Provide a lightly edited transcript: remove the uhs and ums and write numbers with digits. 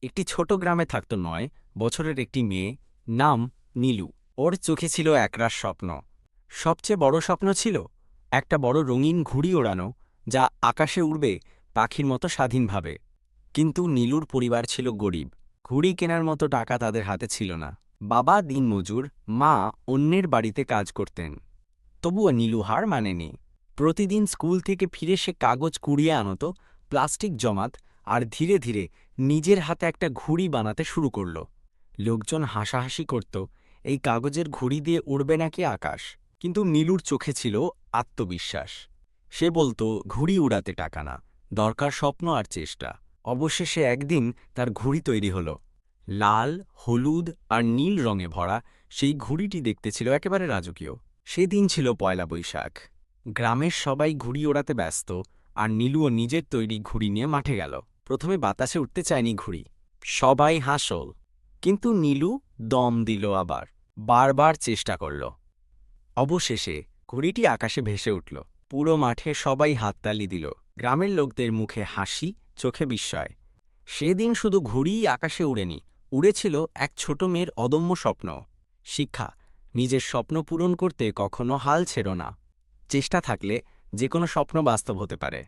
একটি ছোট গ্রামে থাকত ৯ বছরের একটি মেয়ে, নাম নীলু। ওর চোখে ছিল একরাশ স্বপ্ন। সবচেয়ে বড় স্বপ্ন ছিল একটা বড় রঙিন ঘুড়ি ওড়ানো, যা আকাশে উড়বে পাখির মতো স্বাধীনভাবে। কিন্তু নীলুর পরিবার ছিল গরিব। ঘুড়ি কেনার মতো টাকা তাদের হাতে ছিল না। বাবা দিনমজুর, মা অন্যের বাড়িতে কাজ করতেন। তবুও নীলু হার মানেনি। প্রতিদিন স্কুল থেকে ফিরে সে কাগজ কুড়িয়ে আনত, প্লাস্টিক জমাত, আর ধীরে ধীরে নিজের হাতে একটা ঘুড়ি বানাতে শুরু করল। লোকজন হাসাহাসি করত, এই কাগজের ঘুড়ি দিয়ে উড়বে নাকি আকাশ। কিন্তু নীলুর চোখে ছিল আত্মবিশ্বাস। সে বলতো, ঘুড়ি উড়াতে টাকা না, দরকার স্বপ্ন আর চেষ্টা। অবশেষে একদিন তার ঘুড়ি তৈরি হল। লাল, হলুদ আর নীল রঙে ভরা সেই ঘুড়িটি দেখতে ছিল একেবারে রাজকীয়। সেদিন ছিল পয়লা বৈশাখ। গ্রামের সবাই ঘুড়ি ওড়াতে ব্যস্ত, আর নীলুও নিজের তৈরি ঘুড়ি নিয়ে মাঠে গেল। প্রথমে বাতাসে উঠতে চায়নি ঘুড়ি, সবাই হাসল। কিন্তু নীলু দম দিল, আবার বারবার চেষ্টা করল। অবশেষে ঘুড়িটি আকাশে ভেসে উঠল। পুরো মাঠে সবাই হাততালি দিল। গ্রামের লোকদের মুখে হাসি, চোখে বিস্ময়। সেদিন শুধু ঘুড়িই আকাশে উড়েনি, উড়েছিল এক ছোট মেয়ের অদম্য স্বপ্ন। শিক্ষা: নিজের স্বপ্ন পূরণ করতে কখনো হাল ছেড়ো না। চেষ্টা থাকলে যে কোনো স্বপ্ন বাস্তব হতে পারে।